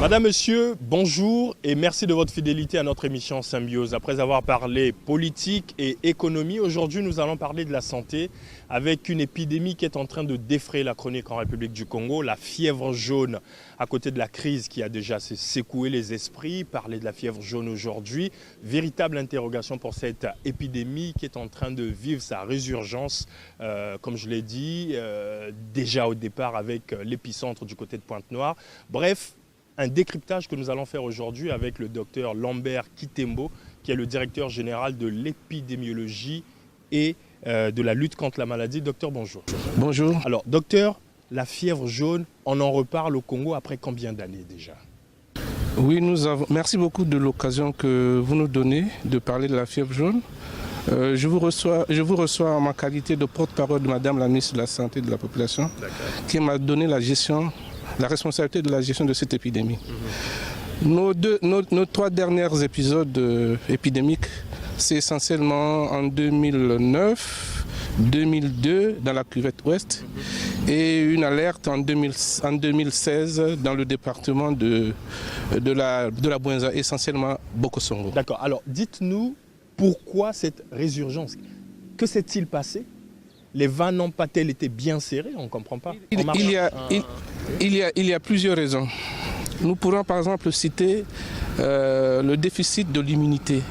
Madame, Monsieur, bonjour et merci de votre fidélité à notre émission Symbiose. Après avoir parlé politique et économie, aujourd'hui nous allons parler de la santé avec une épidémie qui est en train de défrayer la chronique en République du Congo, la fièvre jaune, à côté de la crise qui a déjà secoué les esprits. Parler de la fièvre jaune aujourd'hui, véritable interrogation pour cette épidémie qui est en train de vivre sa résurgence, comme je l'ai dit, déjà au départ avec l'épicentre du côté de Pointe-Noire. Bref, un décryptage que nous allons faire aujourd'hui avec le docteur Lambert Kitembo, qui est le directeur général de l'épidémiologie et de la lutte contre la maladie. Docteur, bonjour. Bonjour. Alors, docteur, la fièvre jaune, on en reparle au Congo après combien d'années déjà? Oui, merci beaucoup de l'occasion que vous nous donnez de parler de la fièvre jaune. Je vous reçois en ma qualité de porte-parole de Madame la ministre de la Santé et de la Population, qui m'a donné la responsabilité de la gestion de cette épidémie. Nos 3 derniers épisodes épidémiques, c'est essentiellement en 2009, 2002 dans la cuvette ouest et une alerte en 2016 dans le département de la Bouenza, essentiellement Bokosongo. D'accord, alors dites-nous pourquoi cette résurgence? Que s'est-il passé? Les vannes n'ont pas-elles été bien serrées? On ne comprend pas. Il y a plusieurs raisons. Nous pourrons par exemple citer le déficit de l'immunité.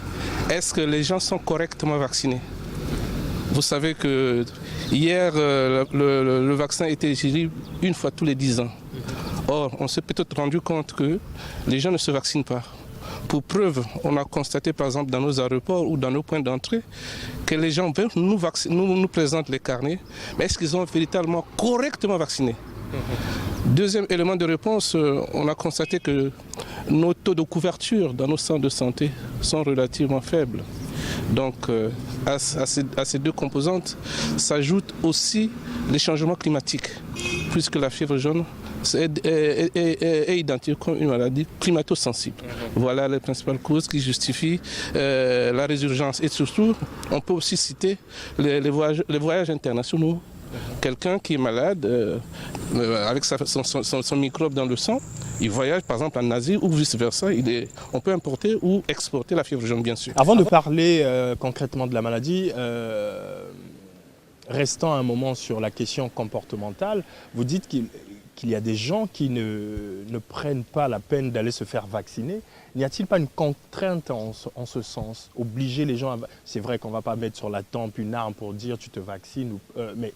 Est-ce que les gens sont correctement vaccinés? Vous savez que hier, le vaccin était éligible une fois tous les 10 ans. Or, on s'est peut-être rendu compte que les gens ne se vaccinent pas. Pour preuve, on a constaté par exemple dans nos aéroports ou dans nos points d'entrée que les gens nous présentent les carnets, mais est-ce qu'ils sont véritablement correctement vaccinés? Deuxième élément de réponse, on a constaté que nos taux de couverture dans nos centres de santé sont relativement faibles. Donc à ces deux composantes s'ajoutent aussi les changements climatiques, puisque la fièvre jaune est identifiée comme une maladie climato-sensible. Voilà les principales causes qui justifient la résurgence. Et surtout, on peut aussi citer les voyages internationaux. Quelqu'un qui est malade, avec son microbe dans le sang, il voyage par exemple en Asie ou vice-versa. On peut importer ou exporter la fièvre jaune, bien sûr. Avant de parler concrètement de la maladie, restant un moment sur la question comportementale, vous dites qu'il y a des gens qui ne prennent pas la peine d'aller se faire vacciner. N'y a-t-il pas une contrainte en ce sens? Obliger les gens à... C'est vrai qu'on ne va pas mettre sur la tempe une arme pour dire tu te vaccines, mais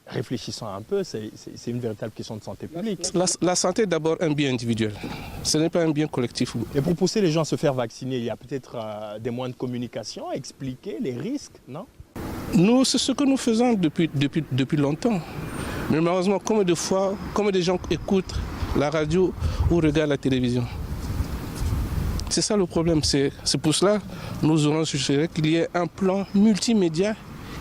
réfléchissons un peu, c'est une véritable question de santé publique. La santé est d'abord un bien individuel, ce n'est pas un bien collectif. Et pour pousser les gens à se faire vacciner, il y a peut-être des moyens de communication, expliquer les risques, non? Nous, c'est ce que nous faisons depuis longtemps. Mais malheureusement, combien de fois, combien de gens écoutent la radio ou regardent la télévision? C'est ça le problème. C'est pour cela que nous aurons suggéré qu'il y ait un plan multimédia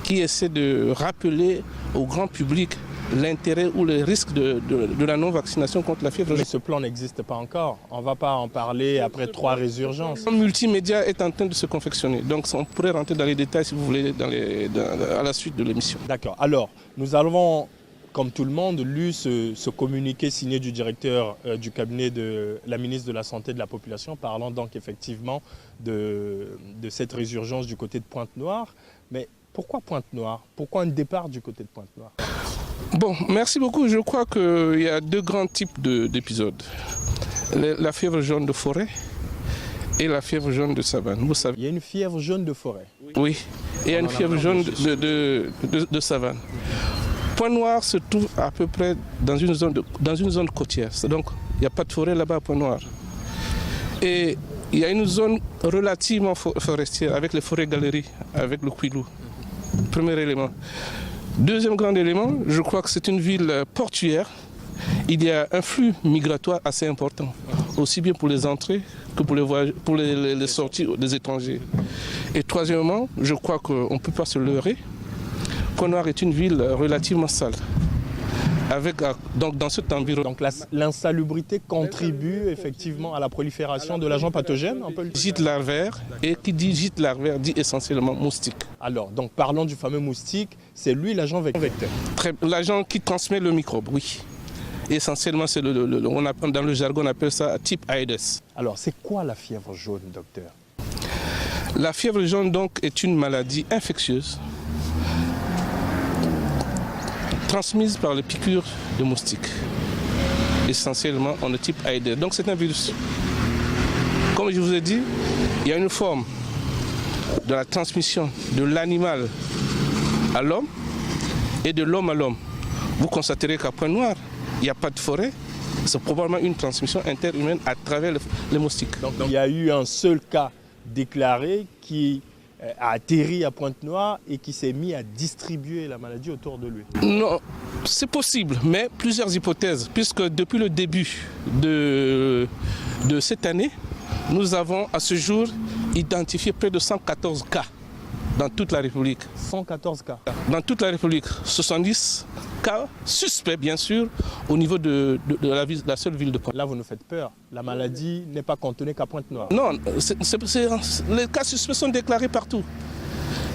qui essaie de rappeler au grand public l'intérêt ou les risques de la non-vaccination contre la fièvre jaune. Mais ce plan n'existe pas encore. On ne va pas en parler après 3 résurgences. Le multimédia est en train de se confectionner. Donc on pourrait rentrer dans les détails si vous voulez à la suite de l'émission. D'accord. Alors, nous avons, comme tout le monde, lu ce communiqué signé du directeur du cabinet de la ministre de la Santé et de la Population, parlant donc effectivement de cette résurgence du côté de Pointe-Noire. Mais pourquoi Pointe-Noire? Pourquoi un départ du côté de Pointe-Noire? Bon, merci beaucoup. Je crois qu'il y a 2 grands types d'épisodes. La fièvre jaune de forêt et la fièvre jaune de savane. Vous savez. Il y a une fièvre jaune de forêt? Oui, et il y a une fièvre jaune de savane. Pointe-Noire se trouve à peu près dans une zone côtière. Donc, il n'y a pas de forêt là-bas à Pointe-Noire. Et il y a une zone relativement forestière avec les forêts-galeries, avec le Kouilou. Premier élément. Deuxième grand élément, je crois que c'est une ville portuaire. Il y a un flux migratoire assez important, aussi bien pour les entrées que pour les sorties des étrangers. Et troisièmement, je crois qu'on ne peut pas se leurrer. Pointe-Noire est une ville relativement sale. Donc dans cet environnement. Donc l'insalubrité contribue effectivement à la prolifération de l'agent pathogène, on peut le dire. Gîte larvaire, et qui dit gîte larvaire dit essentiellement moustique. Alors, donc parlons du fameux moustique, c'est lui l'agent vecteur. L'agent qui transmet le microbe, oui. Essentiellement, c'est dans le jargon, on appelle ça type Aedes. Alors, c'est quoi la fièvre jaune, docteur? La fièvre jaune, donc, est une maladie infectieuse transmise par les piqûres de moustiques. Essentiellement, on est type Aedes. Donc, c'est un virus. Comme je vous ai dit, il y a une forme de la transmission de l'animal à l'homme et de l'homme à l'homme. Vous constaterez qu'à Pointe-Noire, il n'y a pas de forêt. C'est probablement une transmission interhumaine à travers les moustiques. Donc, il y a eu un seul cas déclaré qui a atterri à Pointe-Noire et qui s'est mis à distribuer la maladie autour de lui. Non, c'est possible, mais plusieurs hypothèses, puisque depuis le début de cette année, nous avons à ce jour identifié près de 114 cas dans toute la République. 114 cas. Dans toute la République, 70 cas suspects, bien sûr, au niveau de la seule ville de Pointe. Là, vous nous faites peur. La maladie n'est pas cantonnée qu'à Pointe-Noire. Non, les cas suspects sont déclarés partout.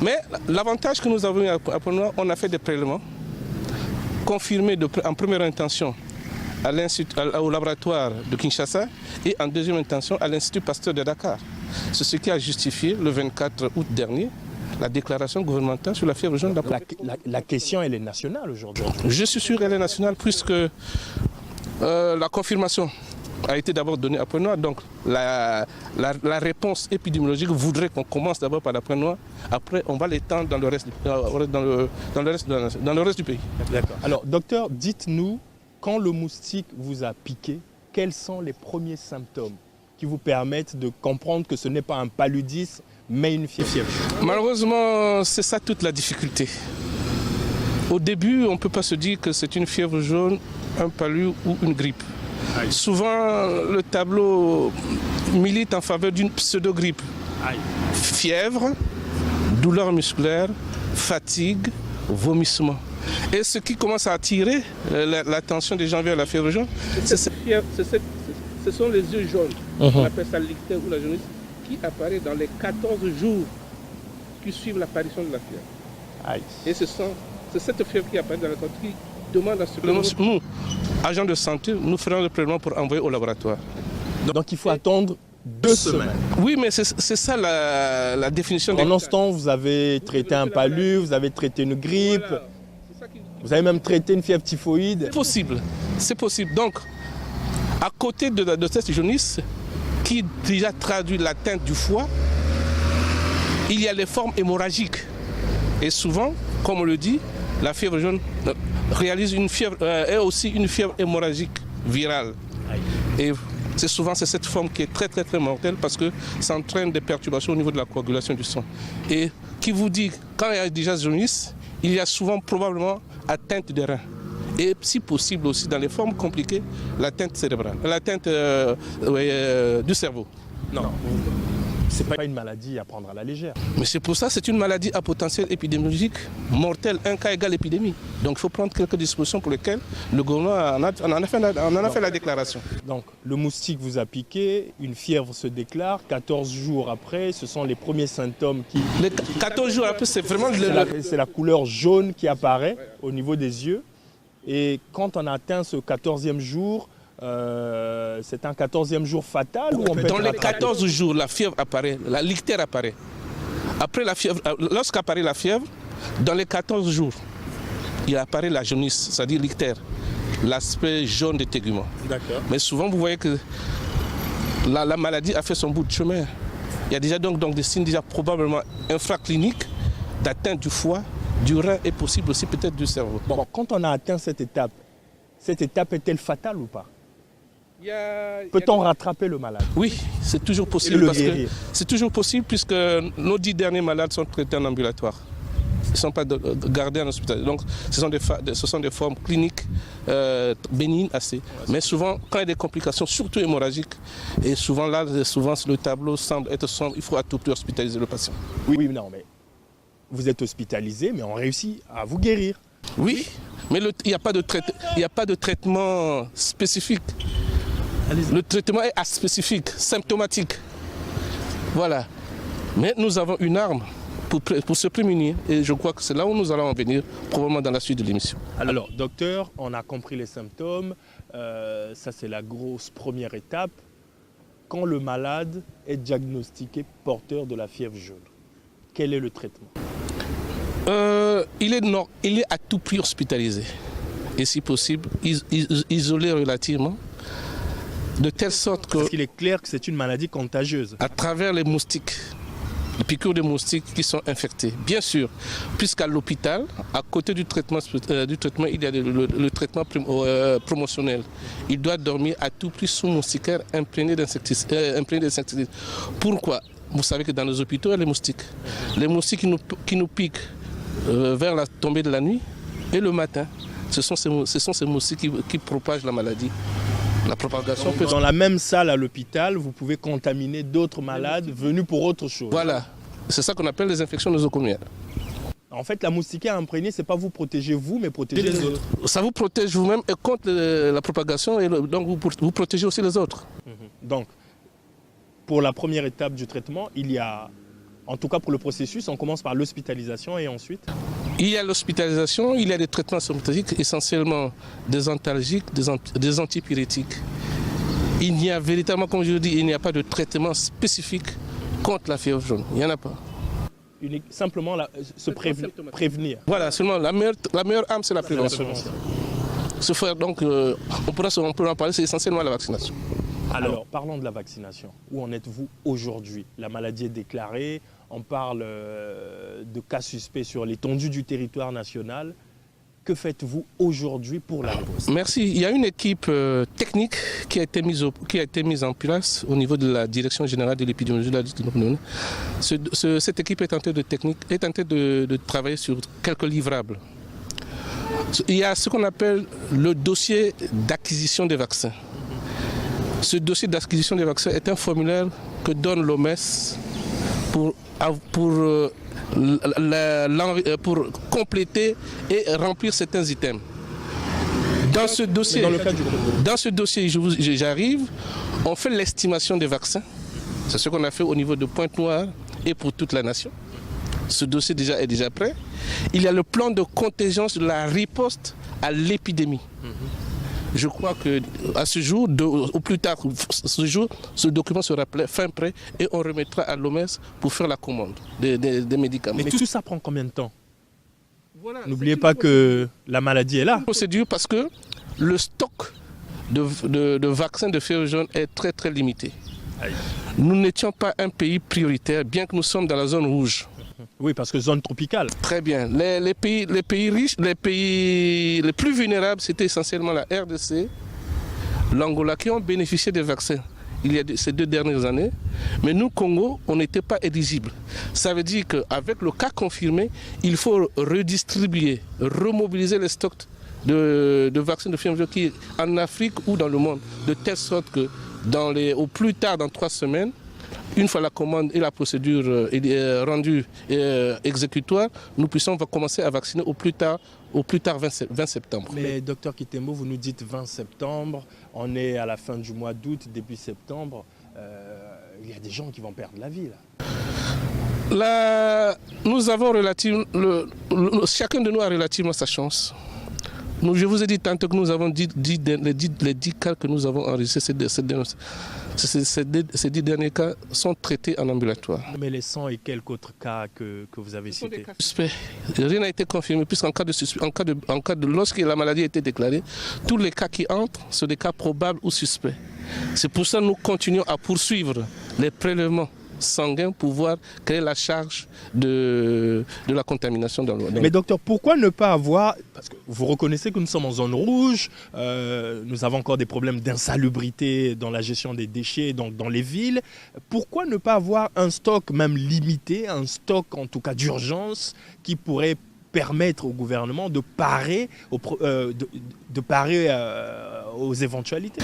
Mais l'avantage que nous avons eu à Pointe-Noire, on a fait des prélèvements confirmés en première intention au laboratoire de Kinshasa et en deuxième intention à l'Institut Pasteur de Dakar. C'est ce qui a justifié le 24 août dernier la déclaration gouvernementale sur la fièvre jaune. La question, elle est nationale aujourd'hui. Je suis sûr qu'elle est nationale puisque la confirmation a été d'abord donnée à Pointe-Noire. Donc la réponse épidémiologique voudrait qu'on commence d'abord par la Pointe-Noire. Après, on va l'étendre dans le reste du pays. D'accord. Alors, docteur, dites-nous, quand le moustique vous a piqué, quels sont les premiers symptômes qui vous permettent de comprendre que ce n'est pas un paludisme, mais une fièvre? Malheureusement, c'est ça toute la difficulté. Au début, on ne peut pas se dire que c'est une fièvre jaune, un palu ou une grippe. Aïe. Souvent, le tableau milite en faveur d'une pseudo-grippe. Aïe. Fièvre, douleur musculaire, fatigue, vomissement. Et ce qui commence à attirer l'attention des gens vers la fièvre jaune, ce sont les yeux jaunes. On appelle ça l'ictère ou la jaunisse, qui apparaît dans les 14 jours qui suivent l'apparition de la fièvre. Aïe. Et c'est cette fièvre qui apparaît dans le corps qui demande à ce que nous, agents de santé, nous ferons le prélèvement pour envoyer au laboratoire. Donc il faut attendre 2 semaines. Oui, mais c'est ça la définition. Pendant ce temps, vous avez traité un palu, vous avez traité une grippe, voilà. Vous avez même traité une fièvre typhoïde. C'est possible. Donc, à côté de cette jaunisse, qui déjà traduit l'atteinte du foie, il y a les formes hémorragiques. Et souvent, comme on le dit, la fièvre jaune réalise est aussi une fièvre hémorragique virale. Et c'est cette forme qui est très très très mortelle parce que ça entraîne des perturbations au niveau de la coagulation du sang. Et qui vous dit, quand il y a déjà jaunisse, il y a souvent probablement atteinte des reins. Et si possible aussi, dans les formes compliquées, l'atteinte cérébrale, l'atteinte du cerveau. Non. Ce n'est pas une maladie à prendre à la légère. Mais c'est pour ça que c'est une maladie à potentiel épidémiologique mortel, un cas égale épidémie. Donc il faut prendre quelques dispositions pour lesquelles le gouvernement en a fait la déclaration. Donc le moustique vous a piqué, une fièvre se déclare, 14 jours après, ce sont les premiers symptômes qui... 14 jours après, c'est vraiment... C'est la couleur jaune qui apparaît au niveau des yeux. Et quand on atteint ce 14e jour, c'est un 14e jour fatal ou on peut dans les 14 jours, la fièvre apparaît, la l'ictère apparaît. Après la fièvre, lorsqu'apparaît la fièvre, dans les 14 jours, il apparaît la jaunisse, c'est-à-dire l'ictère, l'aspect jaune des téguments. D'accord. Mais souvent, vous voyez que la maladie a fait son bout de chemin. Il y a déjà donc des signes déjà probablement infracliniques d'atteinte du foie, du rein et possible aussi peut-être du cerveau. Bon, quand on a atteint cette étape est-elle fatale ou pas? Peut-on rattraper le malade? Oui, c'est toujours possible. C'est toujours possible puisque nos 10 derniers malades sont traités en ambulatoire. Ils ne sont pas gardés en hôpital. Donc ce sont des formes cliniques bénignes assez. Mais souvent, quand il y a des complications, surtout hémorragiques, et souvent le tableau semble être sombre, il faut à tout prix hospitaliser le patient. Oui, non, mais vous êtes hospitalisé, mais on réussit à vous guérir. Oui, mais il n'y a pas de traitement spécifique. Le traitement est aspécifique, symptomatique. Voilà. Mais nous avons une arme pour se prémunir. Et je crois que c'est là où nous allons en venir, probablement dans la suite de l'émission. Alors, docteur, on a compris les symptômes. Ça, c'est la grosse première étape. Quand le malade est diagnostiqué porteur de la fièvre jaune, quel est le traitement? Il est à tout prix hospitalisé. Et si possible, isolé relativement. De telle sorte que... Parce qu'il est clair que c'est une maladie contagieuse. À travers les moustiques, les piqûres de moustiques qui sont infectés. Bien sûr, puisqu'à l'hôpital, à côté du traitement, il y a le traitement promotionnel. Il doit dormir à tout prix sous moustiquaire imprégné d'insecticides. Pourquoi? Vous savez que dans les hôpitaux, il y a les moustiques. Les moustiques qui nous piquent vers la tombée de la nuit et le matin. Ce sont ces moustiques qui propagent la maladie. La propagation peut... Dans la même salle à l'hôpital, vous pouvez contaminer d'autres malades venus pour autre chose. Voilà, c'est ça qu'on appelle les infections nosocomiales. En fait, la moustiquaire imprégnée, c'est pas vous protéger vous, mais protéger les autres. Ça vous protège vous-même et contre la propagation, et donc vous protégez aussi les autres. Donc, pour la première étape du traitement, il y a, en tout cas pour le processus, on commence par l'hospitalisation et ensuite... Il y a l'hospitalisation, il y a des traitements symptomatiques, essentiellement des antalgiques, des antipyrétiques. Il n'y a véritablement, comme je le dis, il n'y a pas de traitement spécifique contre la fièvre jaune. Il n'y en a pas. Simplement prévenir. Voilà, seulement la meilleure arme, c'est la prévention. Donc, on peut en parler, c'est essentiellement la vaccination. Alors, parlons de la vaccination. Où en êtes-vous aujourd'hui? La maladie est déclarée, on parle de cas suspects sur l'étendue du territoire national. Que faites-vous aujourd'hui pour la réponse? Merci. Il y a une équipe technique qui a été mise en place au niveau de la Direction générale de l'épidémiologie de la lutte. Cette équipe est tentée de travailler sur quelques livrables. Il y a ce qu'on appelle le dossier d'acquisition des vaccins. Ce dossier d'acquisition des vaccins est un formulaire que donne l'OMS pour compléter et remplir certains items. Dans ce dossier, j'arrive, on fait l'estimation des vaccins. C'est ce qu'on a fait au niveau de Pointe-Noire et pour toute la nation. Ce dossier est déjà prêt. Il y a le plan de contingence de la riposte à l'épidémie. Je crois qu'à ce jour, au plus tard, ce document sera fin prêt et on remettra à l'OMS pour faire la commande des médicaments. Mais tout ça prend combien de temps? N'oubliez pas que la maladie est là. Procédure parce que le stock de vaccins de fièvre jaune est très très limité. Nous n'étions pas un pays prioritaire, bien que nous sommes dans la zone rouge. Oui, parce que zone tropicale. Très bien. Les pays riches, les pays les plus vulnérables, c'était essentiellement la RDC, l'Angola, qui ont bénéficié des vaccins il y a ces 2 dernières années. Mais nous, Congo, on n'était pas éligibles. Ça veut dire qu'avec le cas confirmé, il faut redistribuer, remobiliser les stocks de vaccins de fièvre jaune qui en Afrique ou dans le monde, de telle sorte que au plus tard dans 3 semaines, une fois la commande et la procédure rendue exécutoire, nous puissions commencer à vacciner au plus tard 20 septembre. Mais docteur Kitembo, vous nous dites 20 septembre, on est à la fin du mois d'août, début septembre, il y a des gens qui vont perdre la vie là. Nous avons chacun de nous a relativement sa chance. Je vous ai dit tantôt que nous avons les 10 cas que nous avons enregistrés, ces 10 derniers cas sont traités en ambulatoire. Mais les 100 et quelques autres cas que vous avez cités? Rien n'a été confirmé, lorsque la maladie a été déclarée, tous les cas qui entrent sont des cas probables ou suspects. C'est pour ça que nous continuons à poursuivre les prélèvements sanguin pour voir quelle est la charge de la contamination dans le... Mais docteur, pourquoi ne pas avoir... Parce que vous reconnaissez que nous sommes en zone rouge, nous avons encore des problèmes d'insalubrité dans la gestion des déchets dans les villes. Pourquoi ne pas avoir un stock même limité, un stock en tout cas d'urgence qui pourrait permettre au gouvernement de parer aux éventualités?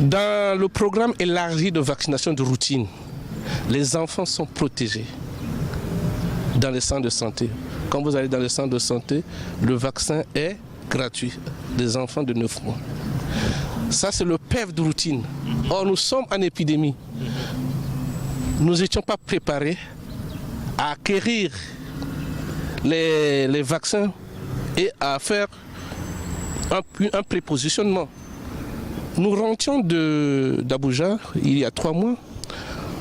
Dans le programme élargi de vaccination de routine, les enfants sont protégés dans les centres de santé. Quand vous allez dans les centres de santé, le vaccin est gratuit. Des enfants de 9 mois. Ça, c'est le PEV de routine. Or, nous sommes en épidémie. Nous n'étions pas préparés à acquérir les vaccins et à faire un prépositionnement. Nous rentions d'Abuja il y a 3 mois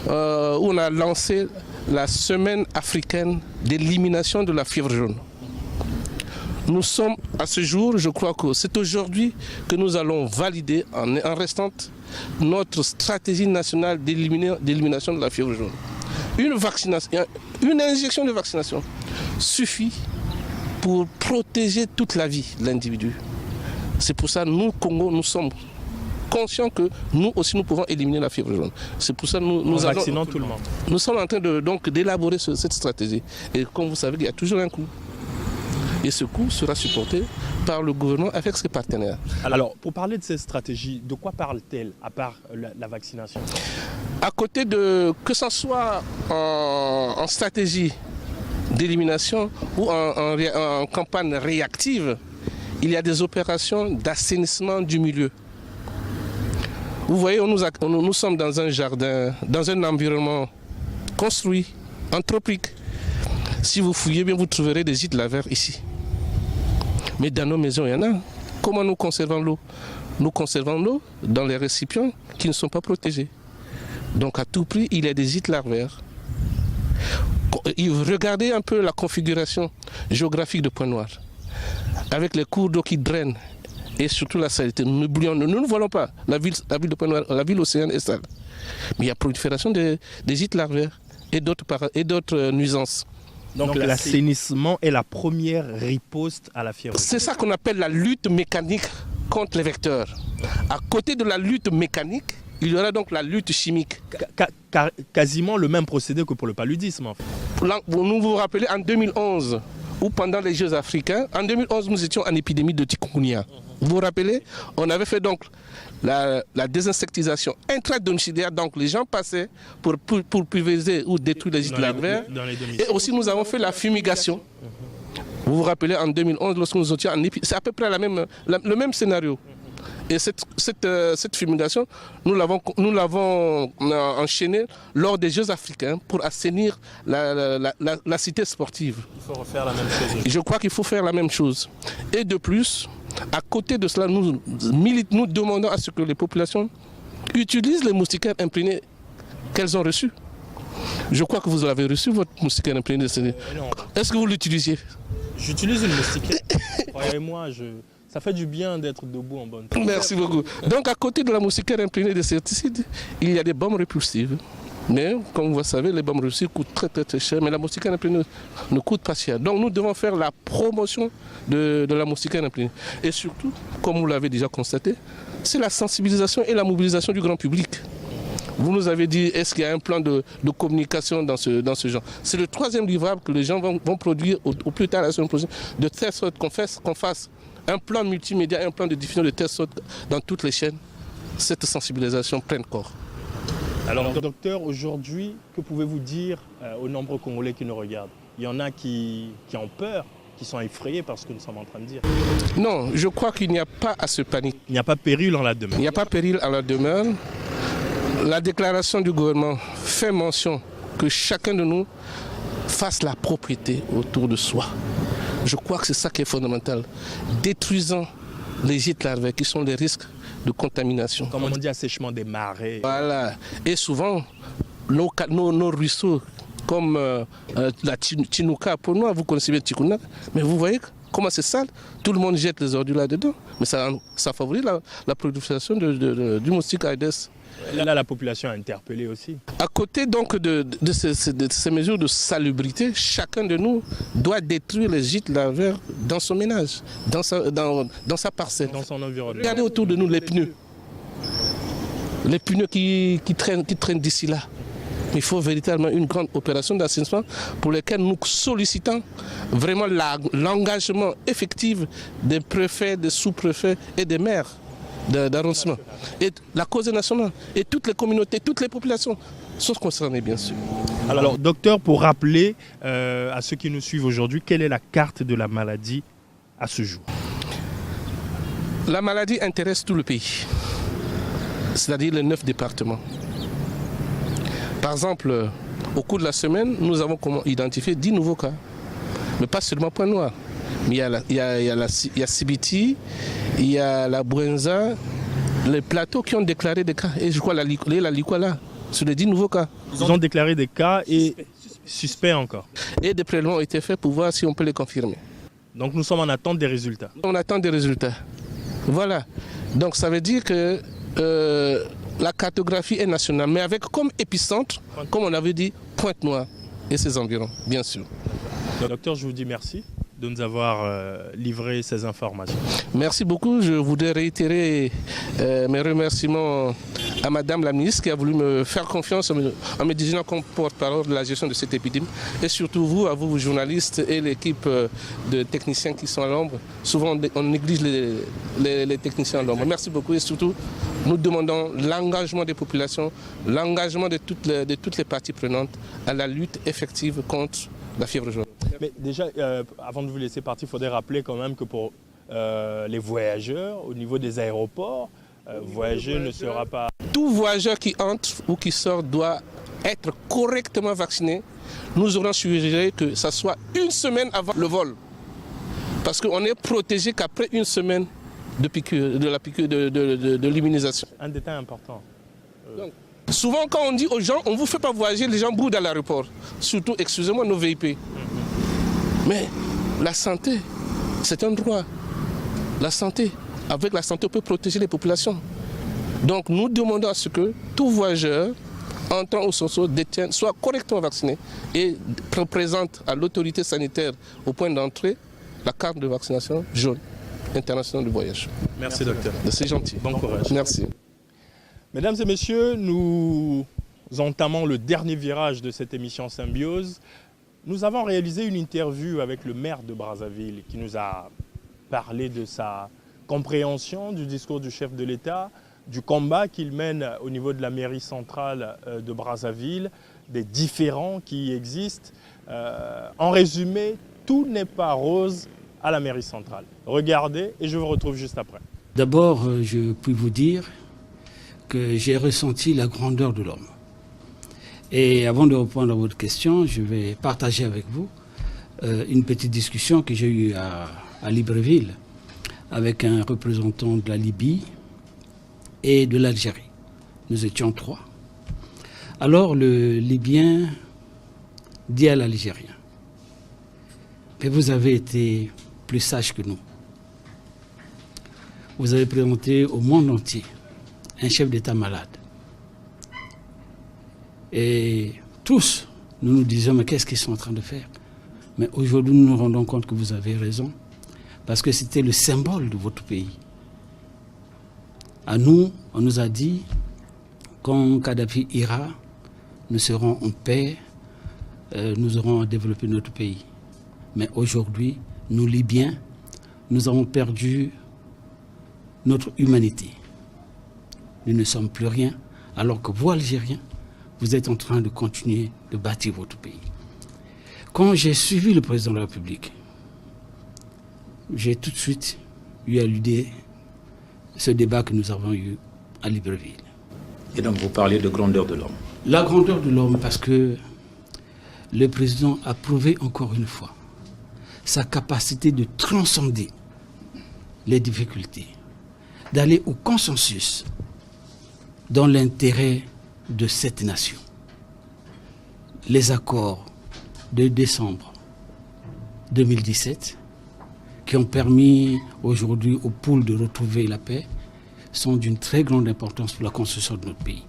où on a lancé la semaine africaine d'élimination de la fièvre jaune. Nous sommes à ce jour, je crois que c'est aujourd'hui que nous allons valider en restante notre stratégie nationale d'élimination de la fièvre jaune. Une injection de vaccination suffit pour protéger toute la vie de l'individu. C'est pour ça que nous, Congo, nous sommes conscients que nous aussi nous pouvons éliminer la fièvre jaune. C'est pour ça que nous vaccinons tout le monde. Nous sommes en train d'élaborer cette stratégie. Et comme vous savez, il y a toujours un coût. Et ce coût sera supporté par le gouvernement avec ses partenaires. Alors, pour parler de cette stratégie, de quoi parle-t-elle à part la vaccination? À côté de, que ce soit en stratégie d'élimination ou en campagne réactive, il y a des opérations d'assainissement du milieu. Vous voyez, nous sommes dans un jardin, dans un environnement construit, anthropique. Si vous fouillez bien, vous trouverez des gîtes lavaires ici. Mais dans nos maisons, il y en a. Comment nous conservons l'eau? Nous conservons l'eau dans les récipients qui ne sont pas protégés. Donc à tout prix, il y a des gîtes larvaires. Regardez un peu la configuration géographique de Pointe-Noire. Avec les cours d'eau qui drainent et surtout la saleté. Nous ne voyons pas la ville de Pointe-Noire, la ville océane est sale. Mais il y a prolifération des gîtes larvaires et d'autres nuisances. Donc l'assainissement est la première riposte à la fièvre. C'est ça qu'on appelle la lutte mécanique contre les vecteurs. À côté de la lutte mécanique, il y aura donc la lutte chimique. Quasiment le même procédé que pour le paludisme. En fait. Vous vous rappelez en 2011, ou pendant les Jeux africains, en 2011 nous étions en épidémie de chikungunya. Vous vous rappelez? On avait fait donc la désinsectisation intradomiciliaire, donc les gens passaient pour pulvériser ou détruire les gîtes larvaires. Et aussi nous avons fait la fumigation. Vous vous rappelez en 2011 lorsque nous étions en épidémie, c'est à peu près le même scénario. Et cette fumigation, nous l'avons enchaînée lors des Jeux africains pour assainir la cité sportive. Il faut refaire la même chose. Je crois qu'il faut faire la même chose. Et de plus, à côté de cela, nous demandons à ce que les populations utilisent les moustiquaires imprégnés qu'elles ont reçus. Je crois que vous avez reçu votre moustiquaire imprégné. Est-ce que vous l'utilisiez? J'utilise une moustiquaire. Croyez-moi, ça fait du bien d'être debout en bonne temps. Merci beaucoup. Donc à côté de la moustiquaire imprégnée d'insecticides, il y a des bombes répulsives. Mais comme vous savez, les bombes répulsives coûtent très cher, mais la moustiquaire imprégnée ne coûte pas cher. Donc nous devons faire la promotion de la moustiquaire imprégnée. Et surtout, comme vous l'avez déjà constaté, c'est la sensibilisation et la mobilisation du grand public. Vous nous avez dit, est-ce qu'il y a un plan de communication dans ce genre? C'est le 3e livrable que les gens vont produire au plus tard la semaine prochaine, de telle sorte qu'on fasse un plan multimédia et un plan de diffusion de telle sorte dans toutes les chaînes, cette sensibilisation prenne corps. Alors docteur, aujourd'hui, que pouvez-vous dire aux nombreux Congolais qui nous regardent? Il y en a qui ont peur, qui sont effrayés par ce que nous sommes en train de dire. Non, je crois qu'il n'y a pas à se paniquer. Il n'y a pas péril en la demeure. Il n'y a pas péril en la demeure. La déclaration du gouvernement fait mention que chacun de nous fasse la propriété autour de soi. Je crois que c'est ça qui est fondamental. Détruisant les gîtes larvaires qui sont les risques de contamination. Comme on dit, assèchement des marais. Voilà. Et souvent, nos ruisseaux, comme la Tinouka, pour nous, vous connaissez bien Tikuna, mais vous voyez comment c'est sale. Tout le monde jette les ordures là-dedans. Mais ça favorise la prolifération du moustique Aedes. Là, la population est interpellée aussi. À côté donc de ces mesures de salubrité, chacun de nous doit détruire les gîtes larvaires dans son ménage, dans sa parcelle. Dans son environnement. Regardez autour de nous les pneus. Les pneus qui traînent d'ici là. Il faut véritablement une grande opération d'assainissement pour laquelle nous sollicitons vraiment l'engagement effectif des préfets, des sous-préfets et des maires d'arrondissement. Et la cause nationale. Et toutes les communautés, toutes les populations sont concernées, bien sûr. Alors, docteur, pour rappeler à ceux qui nous suivent aujourd'hui, quelle est la carte de la maladie à ce jour? La maladie intéresse tout le pays, c'est-à-dire les 9 départements. Par exemple, au cours de la semaine, nous avons identifié 10 nouveaux cas. Mais pas seulement Pointe-Noire. Il y a Sibiti, il y a la Bouenza, les plateaux qui ont déclaré des cas. Et je crois la Likwala, sur les 10 nouveaux cas. Ils ont déclaré des cas et suspects encore. Et des prélèvements ont été faits pour voir si on peut les confirmer. Donc nous sommes en attente des résultats. On attend des résultats. Voilà. Donc ça veut dire que la cartographie est nationale, mais avec comme épicentre, comme on avait dit, Pointe-Noire et ses environs, bien sûr. Docteur, je vous dis merci de nous avoir livré ces informations. Merci beaucoup. Je voudrais réitérer mes remerciements à Madame la ministre qui a voulu me faire confiance en me disant comme porte-parole de la gestion de cette épidémie. Et surtout vous, à vous, journalistes et l'équipe de techniciens qui sont à l'ombre. Souvent, on néglige les techniciens à l'ombre. Merci beaucoup et surtout, nous demandons l'engagement des populations, l'engagement de toutes les parties prenantes à la lutte effective contre la fièvre jaune. Mais déjà, avant de vous laisser partir, il faudrait rappeler quand même que pour les voyageurs, au niveau des aéroports, voyager ne sera pas... Tout voyageur qui entre ou qui sort doit être correctement vacciné. Nous aurons suggéré que ça soit une semaine avant le vol. Parce qu'on est protégé qu'après une semaine de l'immunisation. Un détail important. Donc, souvent quand on dit aux gens, on ne vous fait pas voyager, les gens boudent à l'aéroport. Surtout, excusez-moi, nos VIP. Mais la santé, c'est un droit. La santé, avec la santé, on peut protéger les populations. Donc nous demandons à ce que tout voyageur entrant au Soso soit correctement vacciné et présente à l'autorité sanitaire au point d'entrée la carte de vaccination jaune internationale de voyage. Merci docteur. C'est gentil. Bon courage. Merci. Mesdames et messieurs, nous entamons le dernier virage de cette émission Symbiose. Nous avons réalisé une interview avec le maire de Brazzaville qui nous a parlé de sa compréhension du discours du chef de l'État, du combat qu'il mène au niveau de la mairie centrale de Brazzaville, des différends qui existent. En résumé, tout n'est pas rose à la mairie centrale. Regardez et je vous retrouve juste après. D'abord, je puis vous dire que j'ai ressenti la grandeur de l'homme. Et avant de répondre à votre question, je vais partager avec vous une petite discussion que j'ai eue à Libreville avec un représentant de la Libye et de l'Algérie. Nous étions 3. Alors le Libyen dit à l'Algérien, mais vous avez été plus sage que nous. Vous avez présenté au monde entier un chef d'État malade. Et tous, nous nous disions, mais qu'est-ce qu'ils sont en train de faire? Mais aujourd'hui, nous nous rendons compte que vous avez raison, parce que c'était le symbole de votre pays. À nous, on nous a dit, quand Kadhafi ira, nous serons en paix, nous aurons développé notre pays. Mais aujourd'hui, nous, Libyens, nous avons perdu notre humanité. Nous ne sommes plus rien, alors que vous, Algériens, vous êtes en train de continuer de bâtir votre pays. Quand j'ai suivi le président de la République, j'ai tout de suite eu à l'idée ce débat que nous avons eu à Libreville. Et donc vous parlez de grandeur de l'homme. La grandeur de l'homme parce que le président a prouvé encore une fois sa capacité de transcender les difficultés, d'aller au consensus dans l'intérêt de cette nation. Les accords de décembre 2017 qui ont permis aujourd'hui au pôle de retrouver la paix sont d'une très grande importance pour la construction de notre pays.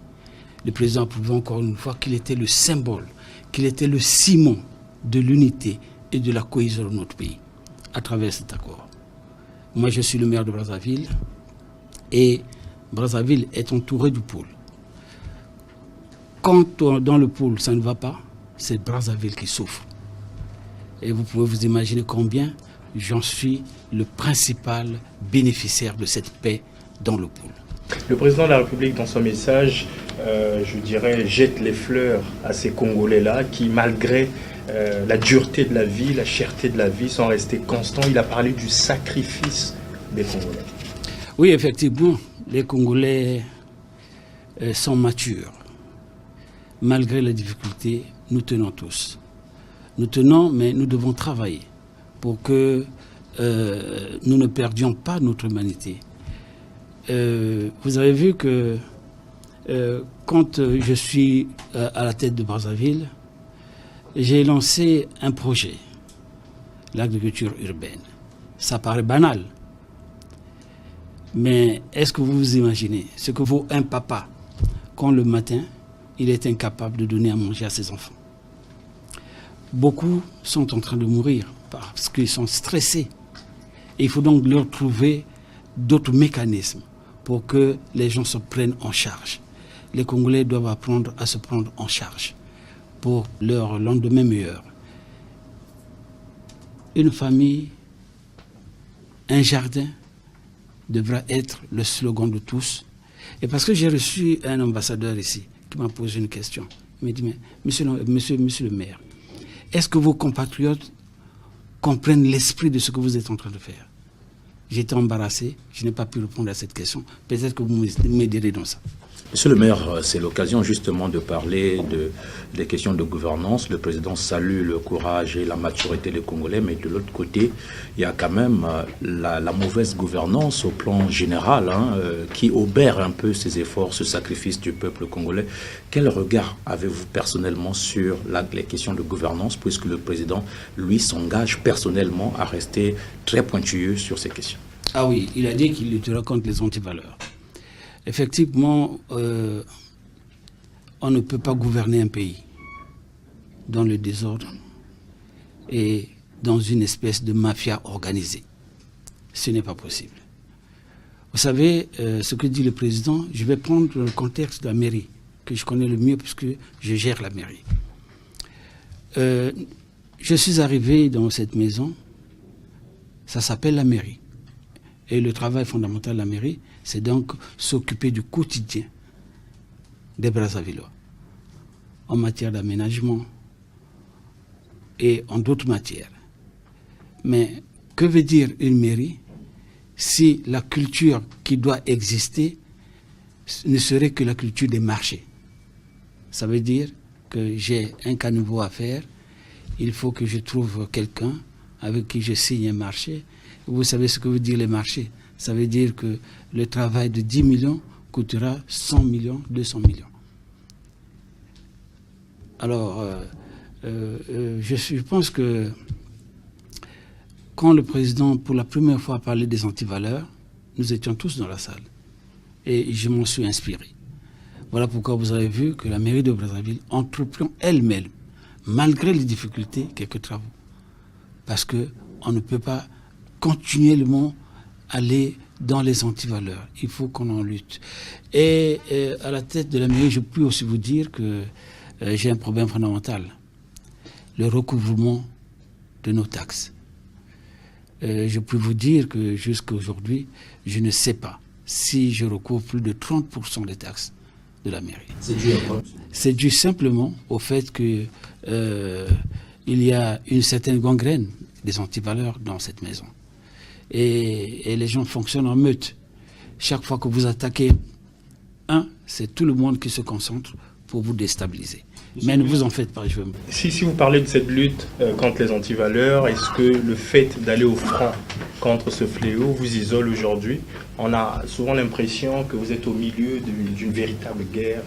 Le président a prouvé encore une fois qu'il était le symbole, qu'il était le ciment de l'unité et de la cohésion de notre pays à travers cet accord. Moi, je suis le maire de Brazzaville et Brazzaville est entouré du pôle. Quand dans le pôle ça ne va pas, c'est Brazzaville qui souffre. Et vous pouvez vous imaginer combien j'en suis le principal bénéficiaire de cette paix dans le pôle. Le président de la République, dans son message, je dirais, jette les fleurs à ces Congolais-là qui, malgré la dureté de la vie, la cherté de la vie, sont restés constants. Il a parlé du sacrifice des Congolais. Oui, effectivement, les Congolais sont matures. Malgré les difficultés, nous tenons tous. Nous tenons, mais nous devons travailler. pour que nous ne perdions pas notre humanité. Vous avez vu que quand je suis à la tête de Brazzaville, j'ai lancé un projet, l'agriculture urbaine. Ça paraît banal, mais est-ce que vous vous imaginez ce que vaut un papa quand le matin, il est incapable de donner à manger à ses enfants? Beaucoup sont en train de mourir parce qu'ils sont stressés. Et il faut donc leur trouver d'autres mécanismes pour que les gens se prennent en charge. Les Congolais doivent apprendre à se prendre en charge pour leur lendemain meilleur. Une famille, un jardin devra être le slogan de tous. Et parce que j'ai reçu un ambassadeur ici qui m'a posé une question. Il m'a dit, mais monsieur le maire, est-ce que vos compatriotes comprennent l'esprit de ce que vous êtes en train de faire? J'étais embarrassé, je n'ai pas pu répondre à cette question. Peut-être que vous m'aiderez dans ça. Monsieur le maire, c'est l'occasion justement de parler des questions de gouvernance. Le président salue le courage et la maturité des Congolais, mais de l'autre côté, il y a quand même la mauvaise gouvernance au plan général qui obère un peu ces efforts, ce sacrifice du peuple congolais. Quel regard avez-vous personnellement sur les questions de gouvernance, puisque le président, lui, s'engage personnellement à rester très pointilleux sur ces questions? Ah oui, il a dit qu'il luttera contre les antivaleurs. Effectivement, on ne peut pas gouverner un pays dans le désordre et dans une espèce de mafia organisée. Ce n'est pas possible. Vous savez, ce que dit le président, je vais prendre le contexte de la mairie, que je connais le mieux puisque je gère la mairie. Je suis arrivé dans cette maison, ça s'appelle la mairie. Et le travail fondamental de la mairie, c'est donc s'occuper du quotidien des Brazzavillois en matière d'aménagement et en d'autres matières. Mais que veut dire une mairie si la culture qui doit exister ne serait que la culture des marchés? Ça veut dire que j'ai un caniveau à faire, il faut que je trouve quelqu'un avec qui je signe un marché. Vous savez ce que veut dire les marchés? Ça veut dire que le travail de 10 millions coûtera 100 millions, 200 millions. Alors, je pense que quand le président, pour la première fois, parlait des antivaleurs, nous étions tous dans la salle. Et je m'en suis inspiré. Voilà pourquoi vous avez vu que la mairie de Brazzaville entreprend elle-même, malgré les difficultés, quelques travaux. Parce qu'on ne peut pas continuellement aller dans les antivaleurs. Il faut qu'on en lutte. Et à la tête de la mairie, je peux aussi vous dire que j'ai un problème fondamental. Le recouvrement de nos taxes. Je peux vous dire que jusqu'à aujourd'hui, je ne sais pas si je recouvre plus de 30% des taxes de la mairie. C'est dû à quoi? C'est dû simplement au fait que il y a une certaine gangrène des antivaleurs dans cette maison. Et les gens fonctionnent en meute. Chaque fois que vous attaquez un, c'est tout le monde qui se concentre pour vous déstabiliser. Mais ne vous en faites pas, je veux. Si vous parlez de cette lutte contre les antivaleurs, est-ce que le fait d'aller au front contre ce fléau vous isole aujourd'hui? On a souvent l'impression que vous êtes au milieu d'une véritable guerre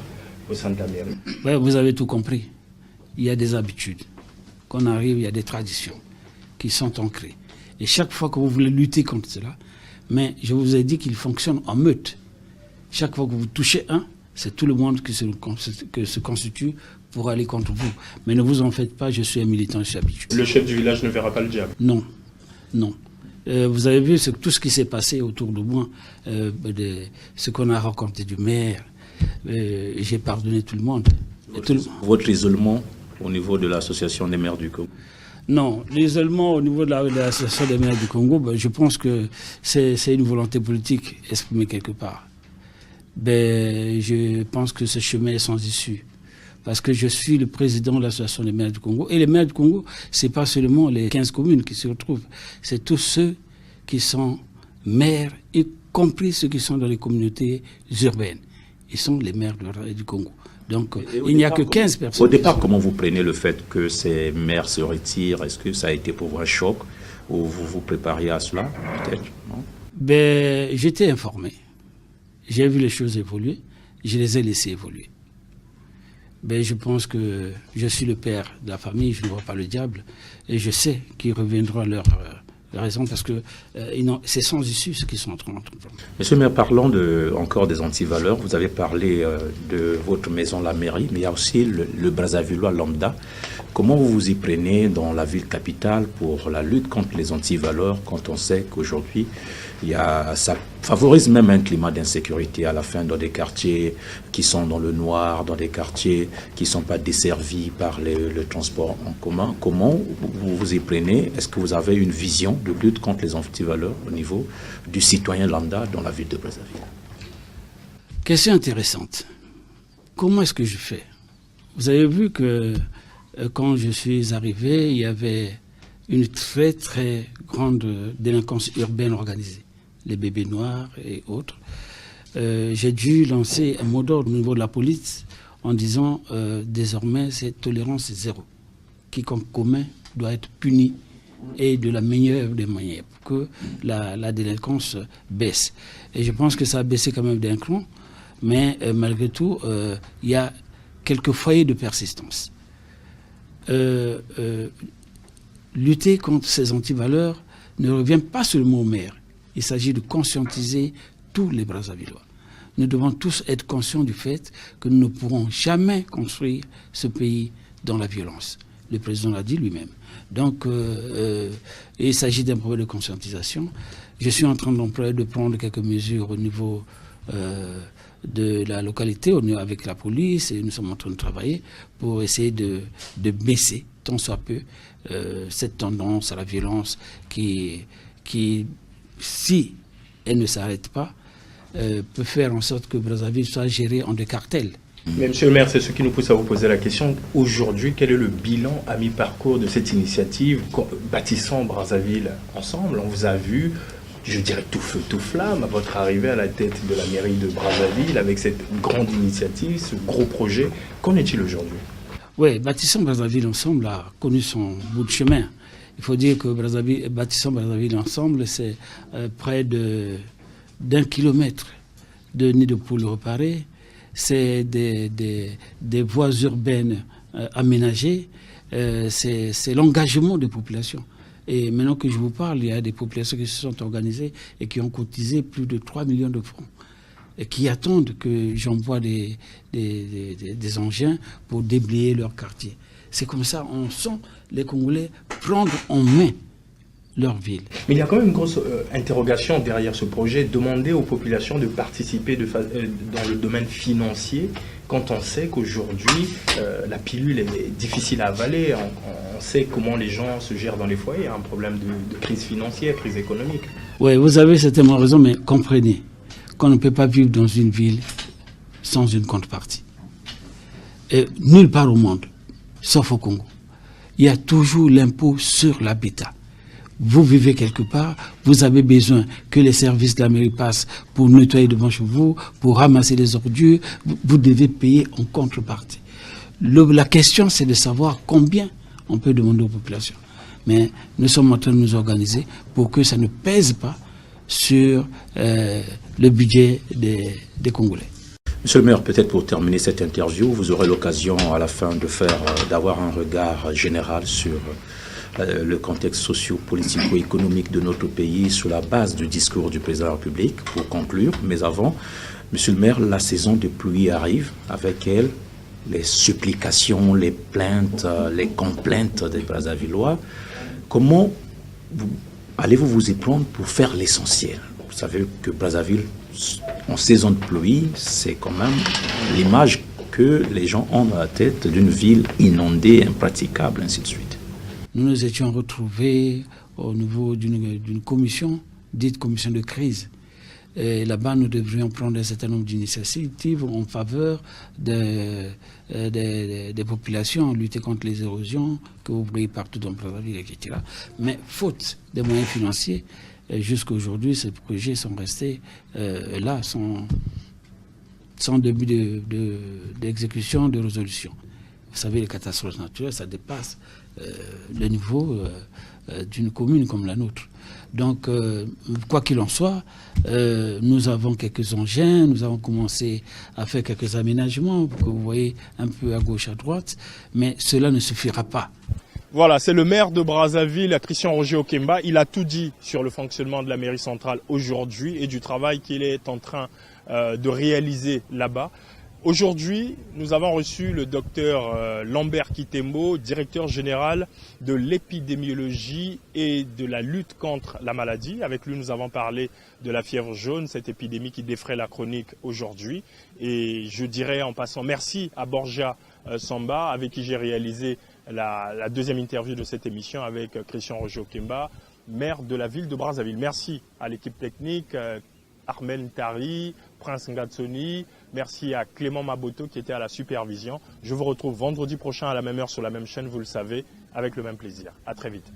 au sein de la mairie. Ouais, vous avez tout compris. Il y a des habitudes. Quand on arrive, il y a des traditions qui sont ancrées. Et chaque fois que vous voulez lutter contre cela, mais je vous ai dit qu'il fonctionne en meute. Chaque fois que vous touchez un, c'est tout le monde qui se constitue pour aller contre vous. Mais ne vous en faites pas, je suis un militant, je suis habitué. Le chef du village ne verra pas le diable? Non, non. Vous avez vu tout ce qui s'est passé autour de moi, ce qu'on a raconté du maire. J'ai pardonné tout le monde. Votre isolement au niveau de l'association des maires du Congo? Non, l'isolement au niveau de l'association des maires du Congo, je pense que c'est une volonté politique exprimée quelque part. Je pense que ce chemin est sans issue. Parce que je suis le président de l'association des maires du Congo. Et les maires du Congo, ce n'est pas seulement les 15 communes qui se retrouvent. C'est tous ceux qui sont maires, y compris ceux qui sont dans les communautés urbaines. Ils sont les maires du Congo. Donc, il n'y a que 15 personnes. Au départ, comment vous prenez le fait que ces maires se retirent? Est-ce que ça a été pour vous un choc? ou vous vous prépariez à cela, peut-être, non? J'étais informé. J'ai vu les choses évoluer. Je les ai laissées évoluer. Je pense que je suis le père de la famille, je ne vois pas le diable. Et je sais qu'ils reviendront à leur raison parce que c'est sans issue ce qu'ils sont en train d'entreprendre. Monsieur le maire, parlons encore des antivaleurs. Vous avez parlé de votre maison, la mairie, mais il y a aussi le Brazzavillois lambda. Comment vous vous y prenez dans la ville capitale pour la lutte contre les antivaleurs quand on sait qu'aujourd'hui, ça favorise même un climat d'insécurité à la fin dans des quartiers qui sont dans le noir, dans des quartiers qui ne sont pas desservis par le transport en commun. Comment vous vous y prenez? Est-ce que vous avez une vision de lutte contre les antivaleurs au niveau du citoyen lambda dans la ville de Brazzaville? Question intéressante. Comment est-ce que je fais? Vous avez vu que quand je suis arrivé, il y avait une très très grande délinquance urbaine organisée, les bébés noirs et autres. J'ai dû lancer un mot d'ordre au niveau de la police en disant désormais c'est tolérance zéro. Quiconque commet doit être puni et de la meilleure des manières pour que la délinquance baisse. Et je pense que ça a baissé quand même d'un cran, mais malgré tout, il y a quelques foyers de persistance. Lutter contre ces antivaleurs ne revient pas seulement au maire. Il s'agit de conscientiser tous les Brazzavillois. Nous devons tous être conscients du fait que nous ne pourrons jamais construire ce pays dans la violence. Le président l'a dit lui-même. Donc, il s'agit d'un problème de conscientisation. Je suis en train de prendre quelques mesures au niveau de la localité, avec la police, et nous sommes en train de travailler pour essayer de baisser, tant soit peu, cette tendance à la violence qui, si elle ne s'arrête pas, peut faire en sorte que Brazzaville soit gérée en des cartels. Mais monsieur le maire, c'est ce qui nous pousse à vous poser la question. Aujourd'hui, quel est le bilan à mi-parcours de cette initiative Bâtissons Brazzaville ensemble? On vous a vu, je dirais tout feu, tout flamme, à votre arrivée à la tête de la mairie de Brazzaville, avec cette grande initiative, ce gros projet. Qu'en est-il aujourd'hui? Oui, Bâtissons Brazzaville ensemble a connu son bout de chemin. Il faut dire que Bâtissons Brazzaville ensemble, c'est près d'1 kilomètre de nid de poules reparés. C'est des voies urbaines aménagées. C'est l'engagement des populations. Et maintenant que je vous parle, il y a des populations qui se sont organisées et qui ont cotisé plus de 3 millions de francs et qui attendent que j'envoie des engins pour déblayer leur quartier. C'est comme ça, on sent les Congolais prendre en main leur ville. Mais il y a quand même une grosse interrogation derrière ce projet, demander aux populations de participer dans le domaine financier, quand on sait qu'aujourd'hui, la pilule est difficile à avaler, on sait comment les gens se gèrent dans les foyers, il y a un problème de crise financière, crise économique. Oui, vous avez certainement raison, mais comprenez qu'on ne peut pas vivre dans une ville sans une contrepartie. Et nulle part au monde, sauf au Congo, il y a toujours l'impôt sur l'habitat. Vous vivez quelque part, vous avez besoin que les services de la mairie passent pour nettoyer devant chez vous, pour ramasser les ordures, vous devez payer en contrepartie. La question, c'est de savoir combien on peut demander aux populations. Mais nous sommes en train de nous organiser pour que ça ne pèse pas sur le budget des Congolais. Monsieur le maire, peut-être pour terminer cette interview, vous aurez l'occasion à la fin d'avoir un regard général sur le contexte socio-politico-économique de notre pays sur la base du discours du président de la République, pour conclure. Mais avant, monsieur le maire, la saison de pluie arrive, avec elle les supplications, les plaintes, les complaintes des Brazzavillois. Comment allez-vous vous y prendre pour faire l'essentiel? Vous savez que Brazzaville, en saison de pluie, c'est quand même l'image que les gens ont dans la tête d'une ville inondée, impraticable, ainsi de suite. Nous nous étions retrouvés au niveau d'une commission, dite commission de crise. Et là-bas, nous devrions prendre un certain nombre d'initiatives en faveur des populations, lutter contre les érosions que vous voyez partout dans Brazzaville, etc. Mais faute des moyens financiers, jusqu'à aujourd'hui, ces projets sont restés là, sans début d'exécution, de résolution. Vous savez, les catastrophes naturelles, ça dépasse le niveau d'une commune comme la nôtre. Donc, quoi qu'il en soit, nous avons quelques engins, nous avons commencé à faire quelques aménagements, que vous voyez un peu à gauche, à droite, mais cela ne suffira pas. Voilà, c'est le maire de Brazzaville, Christian Roger Okemba. Il a tout dit sur le fonctionnement de la mairie centrale aujourd'hui et du travail qu'il est en train de réaliser là-bas. Aujourd'hui, nous avons reçu le docteur Lambert Kitembo, directeur général de l'épidémiologie et de la lutte contre la maladie. Avec lui, nous avons parlé de la fièvre jaune, cette épidémie qui défraie la chronique aujourd'hui. Et je dirais en passant merci à Borja Samba, avec qui j'ai réalisé la deuxième interview de cette émission avec Christian Roger Okemba, maire de la ville de Brazzaville. Merci à l'équipe technique, Armen Tari, Prince Ngatsoni. Merci à Clément Maboto qui était à la supervision. Je vous retrouve vendredi prochain à la même heure sur la même chaîne, vous le savez, avec le même plaisir. À très vite.